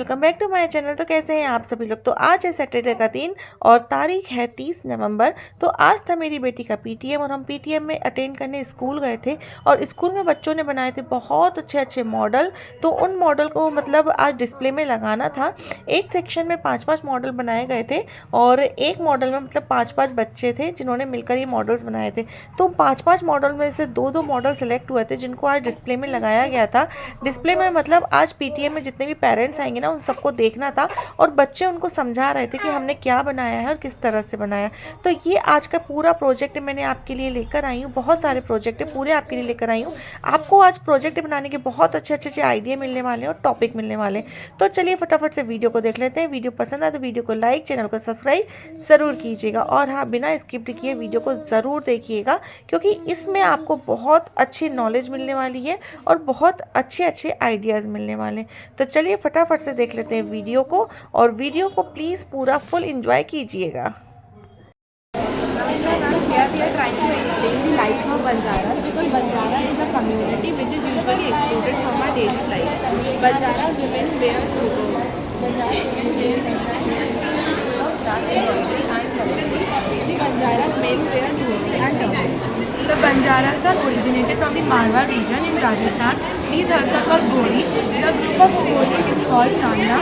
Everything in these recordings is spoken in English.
Welcome back to my channel. तो कैसे हैं आप सभी लोग। तो आज है सैटरडे का दिन और तारीख है 30 नवंबर। तो आज था मेरी बेटी का पीटीएम और हम पीटीएम में अटेंड करने स्कूल गए थे और स्कूल में बच्चों ने बनाए थे बहुत अच्छे अच्छे मॉडल। तो उन मॉडल को मतलब आज डिस्प्ले में लगाना था। एक सेक्शन में 5-5 मॉडल बनाए गए थे और एक मॉडल में मतलब 5-5 बच्चे थे जिन्होंने मिलकर ये मॉडल्स बनाए थे। तो 5-5 मॉडल में से 2-2 मॉडल सेलेक्ट हुए थे जिनको आज डिस्प्ले में लगाया गया था। डिस्प्ले में मतलब आज पीटीएम में जितने भी पेरेंट्स आएंगे ना उन सबको देखना था और बच्चे उनको समझा रहे थे कि हमने क्या बनाया है और किस तरह से बनाया। तो ये आज का पूरा प्रोजेक्ट मैंने आपके लिए लेकर आई हूँ। बहुत सारे प्रोजेक्ट है पूरे आपके लिए लेकर आई हूँ। आपको आज प्रोजेक्ट बनाने के बहुत अच्छे अच्छे आइडिया मिलने वाले हैं और टॉपिक मिलने वाले हैं। तो चलिए फटाफट से वीडियो को देख लेते हैं। वीडियो पसंद आए तो वीडियो को लाइक, चैनल को सब्सक्राइब ज़रूर कीजिएगा और हाँ, बिना स्किप किए वीडियो को ज़रूर देखिएगा क्योंकि इसमें आपको बहुत अच्छी नॉलेज मिलने वाली है और बहुत अच्छे अच्छे आइडियाज़ मिलने वाले हैं। तो चलिए फटाफट से देख लेते हैं वीडियो को और वीडियो को प्लीज़ पूरा फुल एंजॉय कीजिएगा। Namaskar ma'am, here we are trying to explain the lives of Banjaras because Banjara is a community which is usually excluded from our daily lives. Banjara women wear dhoti. The Banjaras men wear dhoti and turban. The Banjaras are originated from the Marwar region in Rajasthan. These are called Gori. The group of Gori is called Tanda.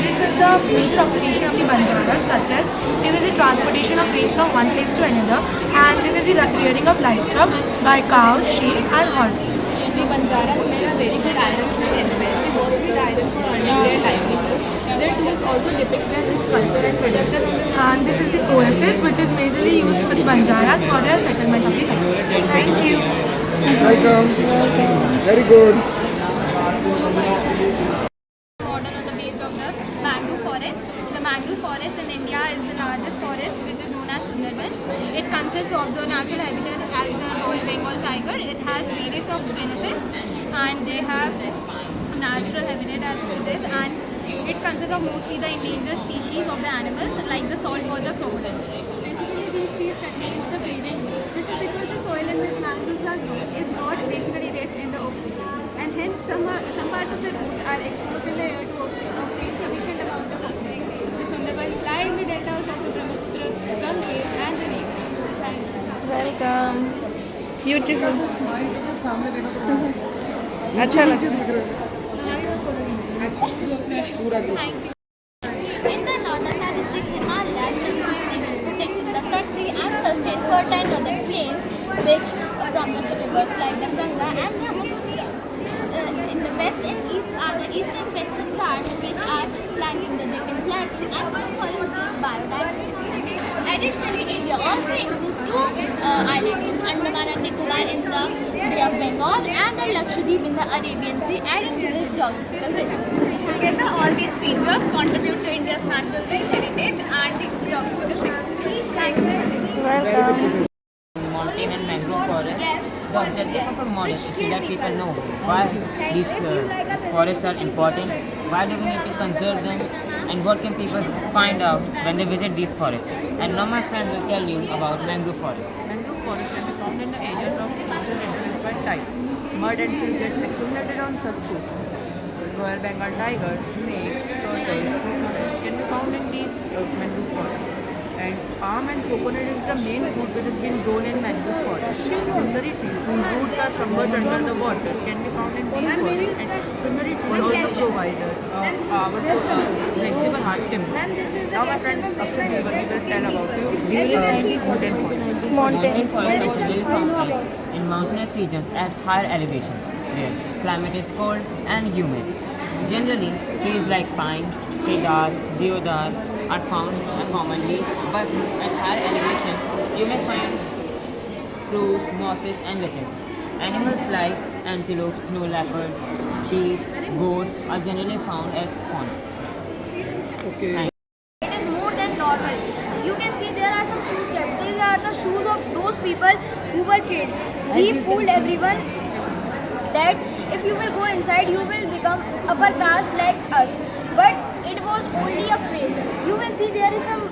This is the major occupation of the Banjaras, such as this is the transportation of waste from one place to another, and this is the rearing of livestock by cows, sheep, and horses. The Banjaras men are very good ironsmen as well. They work with iron for earning their livelihood. Their tools also depict their rich culture and tradition. And this is the oasis, which is majorly used for the Banjaras for their settlement of the country. Thank you. Welcome. Very good. Model on the base of the mangrove forest. The mangrove forest in India is the largest forest which is known as Sundarban. It consists of the natural habitat as the Royal Bengal tiger. It has various of benefits and they have natural habitat as this, and it consists of mostly the endangered species of the animals like the saltwater crocodile. Basically, these trees contains the breathing roots. This is because the soil in which mangroves are grown is not basically rich in the oxygen, and hence some parts of the roots are exposed in the air to obtain sufficient amount of oxygen. The Sundarbans lie in the deltas of the Brahmaputra, Ganges, and the Meghnas. Thank you. Welcome. Beautiful. अच्छा लगा। पूरा group In the northern hemisphere, Himalayas protect the country and sustain fertile northern plains, which from the rivers like the Ganga and Brahmaputra. In the west and east are the east and western Ghats, which are flanking the Deccan Plateau and going for increased biodiversity. Additionally, India also includes two island groups, Andaman and Nicobar in the Bay of Bengal and the Lakshadweep in the Arabian Sea, adding to its geographical richness. Together, all these features contribute to India's natural heritage and the geographical significance. Thank you. Welcome. Mountain and mangrove forest. The objective of a model is to let people know why these forests are important, why do we need to conserve them, and what can people find out when they visit these forests. And now my friend will tell you about mangrove forest. Mangrove forest can be found in the areas of coastal influenced by tide. Mud and silt gets accumulated on such coasts. Royal Bengal tigers, snakes, turtles, crocodiles can be found in these mangrove forests. And palm and coconut is the main fruit which has been grown in mangrove forest. Sundari trees, whose roots are submerged under the water, can be found in these forests. And Sundari trees also provide us power for flexible hard timber. Now my friend Akshay Devani will tell about you these mountain forests. Mountain forests are generally found in mountainous regions at higher elevations where climate is cold and humid. Generally, trees like pine, cedar, deodar are found commonly, but at higher elevations you may find spruce, mosses and lichens. Animals like antelope, snow leopards, sheep, goats are generally found as fauna. Okay. It is more than normal. You can see there are some shoes kept. These are the shoes of those people who were killed. He fooled everyone that if you will go inside, you will become upper caste like us. But it was only a fail. You will see there is some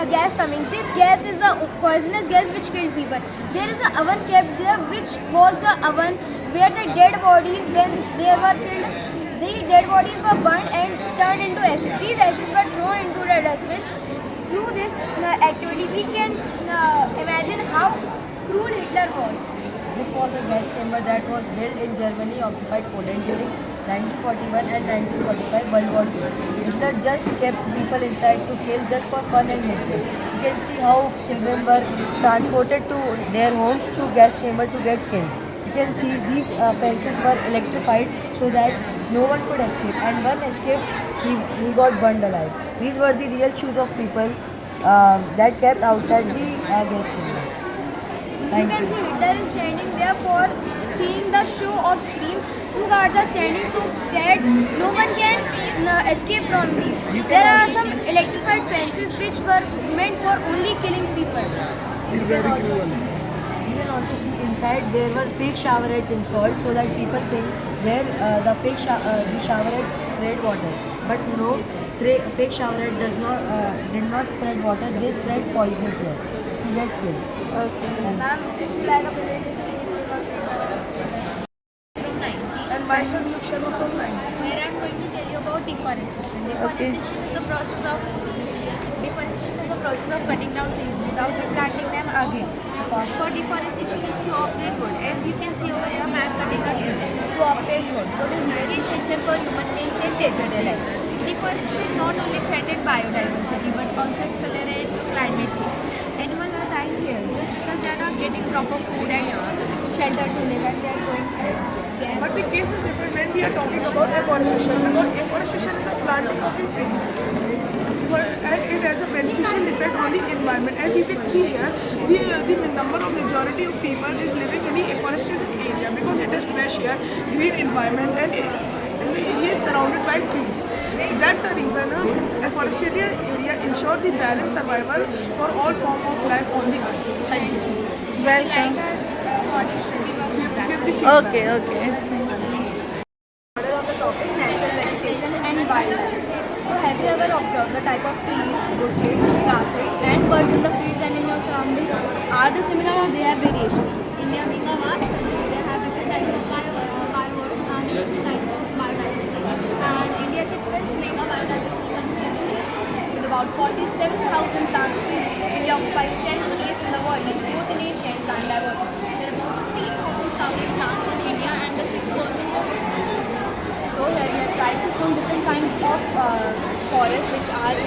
gas coming. This gas is a poisonous gas which killed people. There is an oven kept there, which was the oven where the dead bodies when they were killed The dead bodies were burned and turned into ashes. These ashes were thrown into the dustbin. Through this activity, we can imagine how cruel Hitler was. This was a gas chamber that was built in Germany occupied Poland during 1941 and 1945 World War II. Hitler just kept people inside to kill just for fun and hatred. You can see how children were transported to their homes to gas chamber to get killed. You can see these fences were electrified so that no one could escape, and one escaped, he got burned alive. These were the real shoes of people that kept outside the gas chamber. You can see Hitler is standing there for seeing the show of screams. Two guards are standing so that no one can escape from these. There are some electrified fences which were meant for only killing people. You can also see inside there were fake shower heads installed so that people think there the shower heads spread water. But no, fake shower head did not spread water. They spread poisonous gas to get killed. Okay. Ma'am, if you like a presentation, And myself, Luke Sharma from 9. where I am going to tell you about deforestation. Deforestation is the process of cutting down trees without replanting them again. Cause for deforestation is to operate wood. As you can see over here, I am cutting a tree to operate wood. Wood is very essential for human beings in day-to-day life. Deforestation not only threatens biodiversity but also accelerates climate change. Animals are dying here just because they are not getting proper food and shelter to live, and they are going here. But the case is different when we are talking about afforestation. Because afforestation is the planting of a tree. And it has a beneficial effect on the environment. As you can see here, the number of majority of people is living in the afforested area because it is fresh air, green environment, and the area is surrounded by trees. That's the reason afforested area ensures the balanced survival for all forms of life on the earth. Thank you. Welcome. Give the feedback. Okay. Model of the topic natural vegetation and wildlife. So have you ever observed the type of trees, bushes, grasses and birds in the fields and in your surroundings? Are they similar or they have variations? India being a vast country, they have different types of bioworlds and different types of biodiversity. And India is the 12th mega biodiversity country in the world. With about 47,000 plant species, India occupies 10th place in the world and 4th in Asia in plant diversity. There are about 15,000 flowering plants in India and the 6% of its so here we have tried to show different kinds of forests which are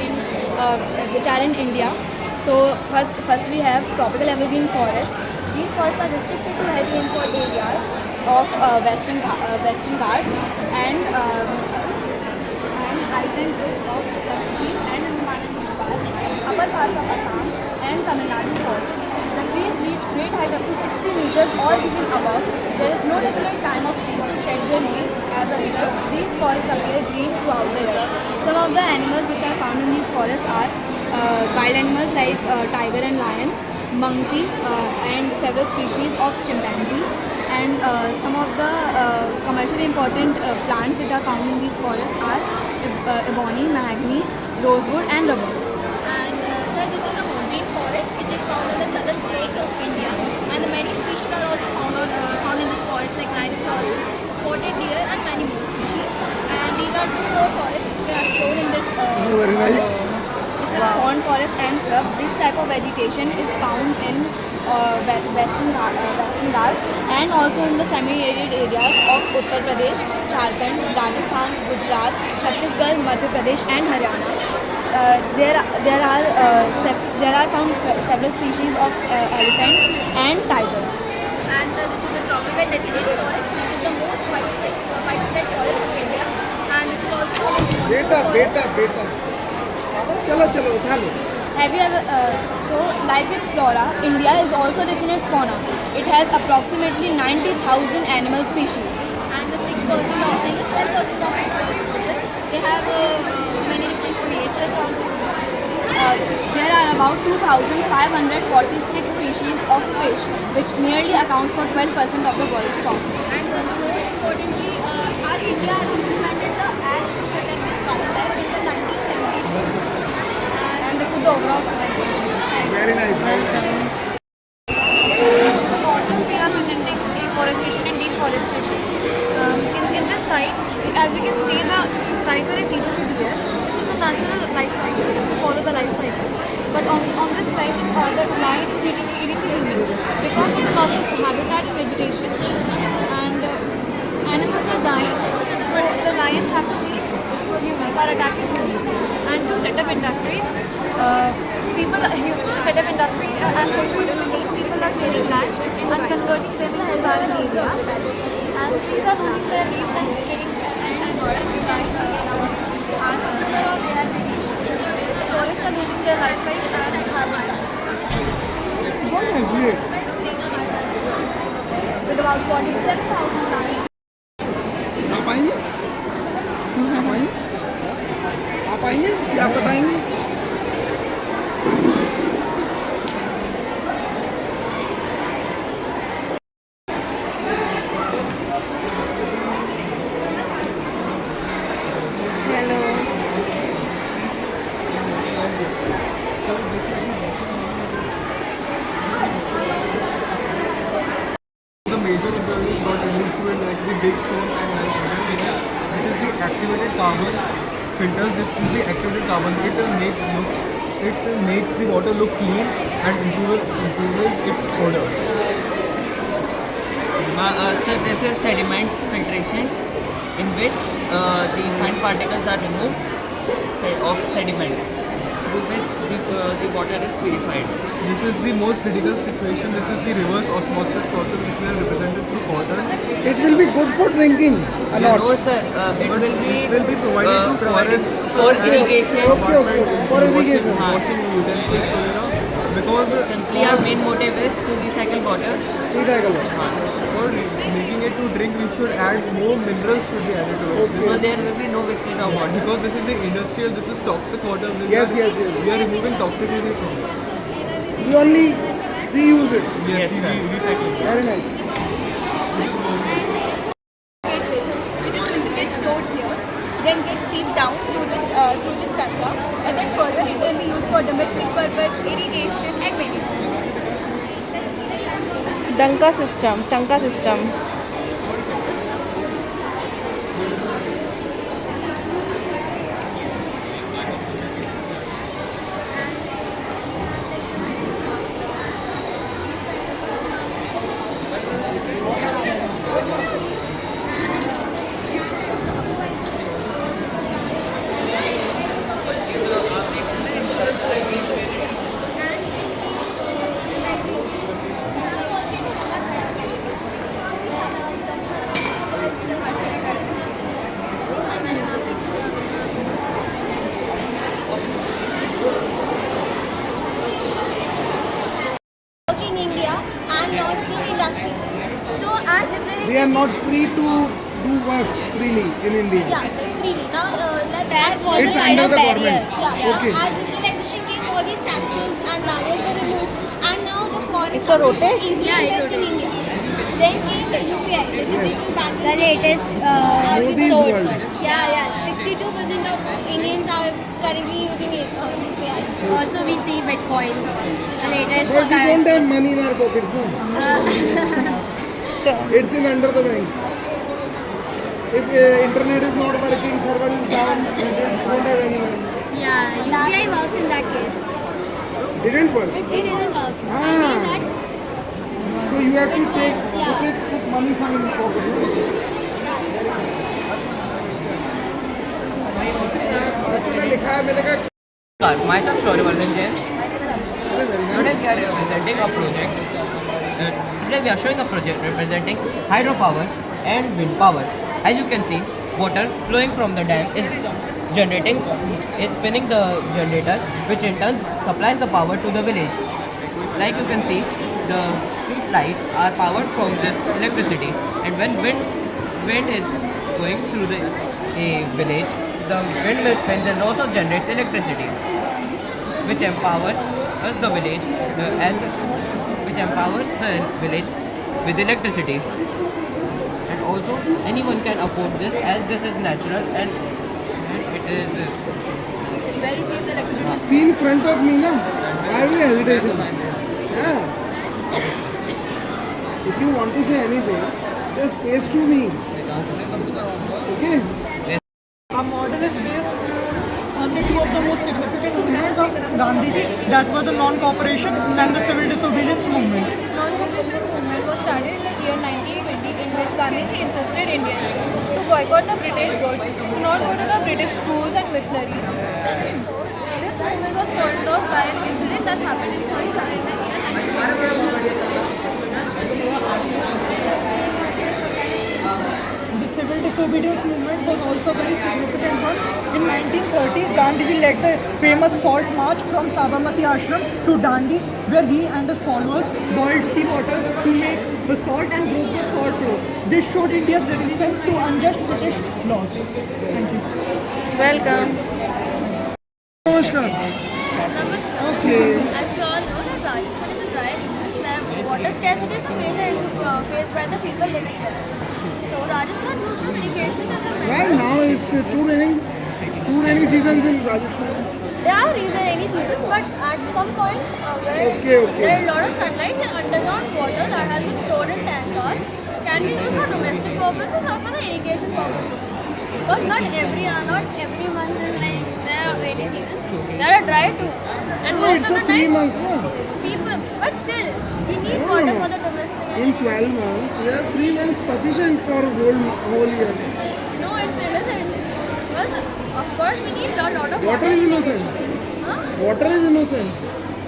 in India. So first we have tropical evergreen forests. These forests are restricted to heavy rainfall areas of Western Ghats and highland hills of Kashmir and Andaman and Nicobar, upper parts of Assam and Tamil Nadu coast. The trees reach great height up to 60 meters or even above. There is no definite time of trees to shed their leaves. As a result, these forests appear green throughout the year. Some of the animals which are found in these forests are wild animals like tiger and lion, monkey, and several species of chimpanzees. And some of the commercially important plants which are found in these forests are ebony, mahogany, rosewood, and rubber. And sir, this is a mountain forest which is found in the southern states of India, and the many species are also found in this forest like rhinoceros, spotted deer, and many more species. And these are two more forests which are shown in this. Very nice. This is thorn forest and scrub. This type of vegetation is found in Western Ghats and also in the semi-arid areas of Uttar Pradesh, Jharkhand, Rajasthan, Gujarat, Chhattisgarh, Madhya Pradesh, and Haryana. There are found several species of elephants and tigers. And so this is a tropical deciduous forest, which is the most widespread forest in India, and this is also known as monsoon forest. चलो उठा लो. Have you ever, so like its flora, India is also rich in its fauna. It has approximately 90,000 animal species. And the 6% and the 12% of its birds total, they have many different creatures also. There are about 2,546 species of fish, which nearly accounts for 12% of the world's stock. And so the most importantly, our India has implemented the Act to protect this wildlife in the 1972. And this is the overall presentation. Very nice. We are presenting deforestation and deforestation. In this site, as you can see, the tiger is eating the deer, which is the natural life cycle, to follow the life cycle. But on this side, the lion is eating the human. Because of the loss of habitat and vegetation, and animals are dying, so the lions have to eat humans, are attacking humans. And to set up industries, to set up industry and fulfill the needs, people are clearing land and converting them into barren areas. And trees are losing their leaves and getting dying. Forests are losing their lifeline and habitat. What is it? With about 47,000 lions. आप आएंगे? आप आएंगे? आप आएंगे या आप बताएंगे? The major impurities got removed through it, like the big stones and this is the activated carbon filters. This is the activated carbon. It makes the water look clean and improves its odor. So this is sediment filtration, in which the fine particles are removed of sediments, through which the water is purified. This is the most critical situation. This is the reverse osmosis process, which we have represented through cotton. It will be good for drinking a lot. No sir, it But will be provided to forests for and irrigation. departments, For irrigation. washing utensils, because Simply our main motive is to recycle water. ठीक है कलो. for making it to drink, we should add more minerals should be added to it. So there will be no wastage of water. Because this is the industrial, this is toxic water. Yes. We are removing toxicity from it. We only reuse it. Yes, sir. recycling. Very nice. Get filled. It is going to get stored here, then get seeped down through this tanka, and then further it can be used for domestic purpose, irrigation, and many more. टंका system. In India and launched their industries. So as We liberalization, are not free to do work freely in India. yeah, freely. Now that was It's the under the barrier. government. Yeah. Okay. As liberalization came, all these taxes and barriers were removed, and now the foreign It's a companies can rotate? easily invest in India. Then came the UPI, the digital banking. The latest Modi's source. world. Yeah. 62% of Indians are currently using UPI. Also, we see bitcoins. The latest But we don't currency. have money in our pockets, no? It's in under the bank. If internet is not working, server is down, we don't have any money. Yeah, UPI works in that case. Didn't work. It doesn't work. I Ah. mean that So you have to put money some in your pocket. बच्चों ने लिखा है मैंने कहा Myself Shauryavardan Jain. अरे very Today nice. we are representing a project. Today we are showing a project representing hydropower and wind power. As you can see, water flowing from the dam is spinning the generator, which in turn supplies the power to the village. Like you can see, the street lights are powered from this electricity, and when wind is going through the village, the windmill spins and also generates electricity, which empowers the village with electricity. And also anyone can afford this, as this is natural and it is Very cheap electricity. See in front of me, na? I have no hesitation. Yeah. If you want to say anything, just face to me. Okay? that was the non-cooperation and the civil disobedience movement. Non-cooperation movement was started in the year 1920 in which Gandhiji insisted Indians to boycott the British goods, not go to the British schools and missionaries. This movement was called off by an incident that happened in Choncha in the year 1920. The civil disobedience movement was also a very significant one. In 1930, Gandhiji led the famous salt march from Sabarmati Ashram to Dandi, where he and his followers boiled seawater to make the salt and broke the salt law. This showed India's resistance to unjust British laws. Thank you. Welcome. Namaskar. Namaskar. Okay. As we all know that Rajasthan is a dry region where water scarcity is the major issue faced by the people living there. So Rajasthan route of irrigation is the Well, now it's too rainy seasons in Rajasthan. There are rainy seasons, but at some point where Okay. there is a lot of sunlight, the underground water that has been stored in tankers can be used for domestic purposes or for the irrigation purposes. Because not every month is like there are rainy seasons. There are dry too, and most It's of a the 3 time months, no? people. But still, we need No, water no. for the domestic. In 12 months, there are 3 months sufficient for whole year. No, it's innocent. Because of course we need a lot of Water is innocent. Huh? Water is innocent.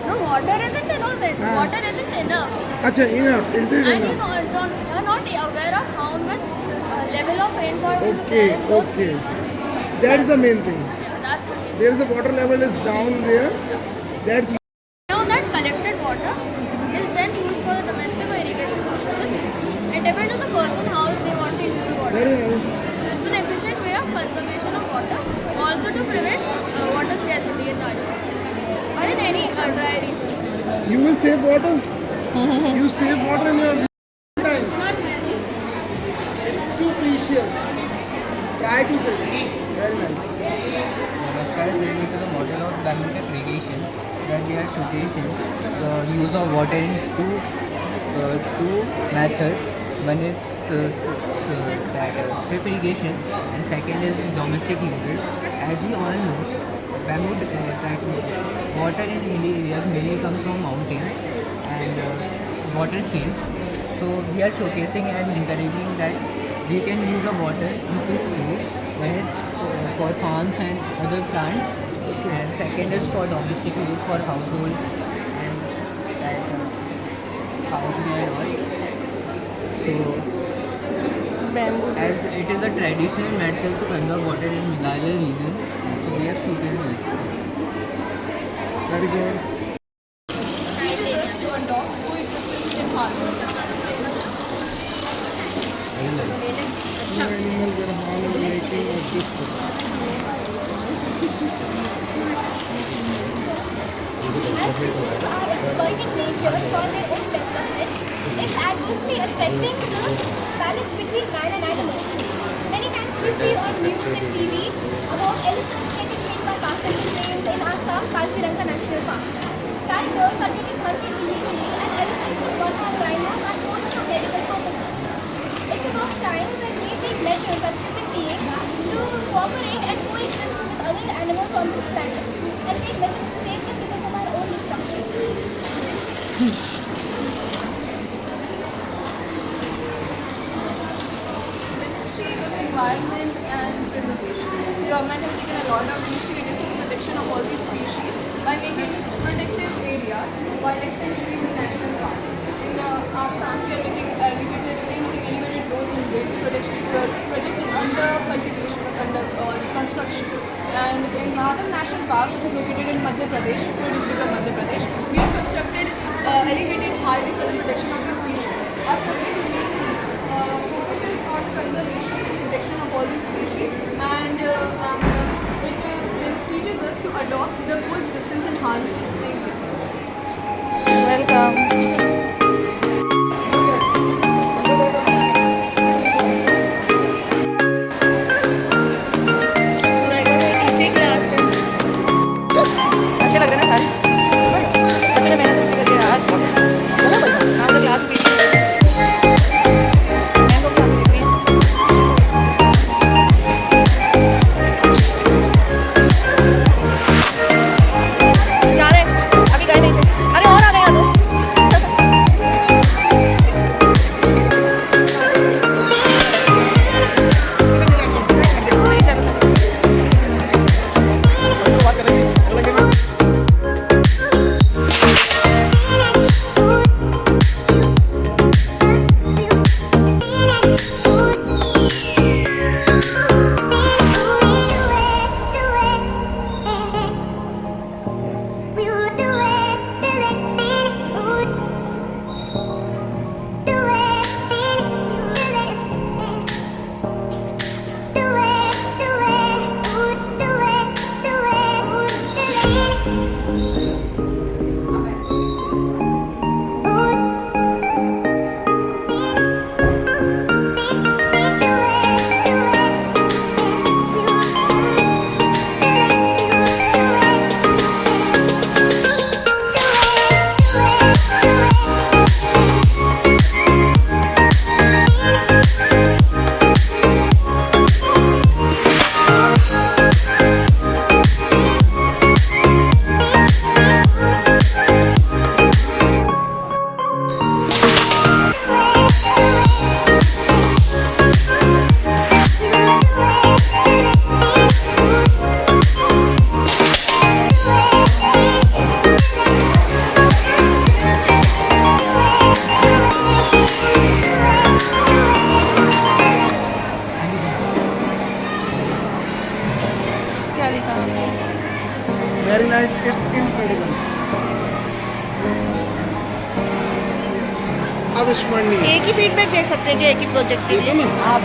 No, water isn't innocent. Ah. Water isn't enough. Acha, enough. Is it And you enough? are not aware of how much level of rainfall will be Okay, there in those okay. 3 months. That is the main thing. That's the main. There is the water level is down there. That's Now that collected water is then used for the domestic or irrigation purposes. It depends on the person how they want to use the water. very nice. So it's an efficient way of conservation of water, also to prevent water scarcity in Rajasthan or in any dry region. You will save water. You save water in your time. Not really. It's too precious. Try to save it. Very nice. Namaskar, this is a model of climate irrigation that we are showcasing the use of water in two methods. One is strip irrigation and second is domestic uses. As we all know, bamboo that water in hilly areas mainly comes from mountains and water streams. So we are showcasing and encouraging that we can use the water in two ways. One is for farms and other plants, and second is for domestic use for households and that housing and all. So as it is a traditional method to conserve water in Meghalaya region, so we are showcasing it. Very good. Teaches us to adopt coexistence in harmony. Two animals were born in the making of this book. As humans are exploiting nature for their own development, it's adversely affecting the balance between man and animal. Many times we see on news and TV about elephants getting hit by passenger trains in Assam, Kaziranga National Park. Tigers are getting hunted illegally and elephants and one-horn rhinos are poached for medical purposes. It's about time that we take measures as human beings to cooperate and coexist with other animals on this planet and take measures to save them because of our own destruction. Ministry of Environment and Preservation. The government has taken a lot of initiatives for the protection of all these species by making protected areas, wildlife sanctuaries and national parks. In Assam, we are making elevated roads and bridges, projecting under cultivation or under construction. And in Mahadam National Park, which is located in Madhya Pradesh, the district of Madhya Pradesh, we have constructed elevated highways for the protection of these species. Our project focuses on the conservation and protection of all these species, and it teaches us to adopt the coexistence in harmony. Thank you. Welcome. Teaching class अच्छे लग रहे हैं सारे बच्चों ने मेहनत करके आज चलो बच्चों हाँ तो क्लास की मैं तो क्लास देख रही हूँ जा रहे अविस्मरणीय। एक ही फीडबैक दे सकते हैं कि एक ही प्रोजेक्ट के ये लिए? तो ना आप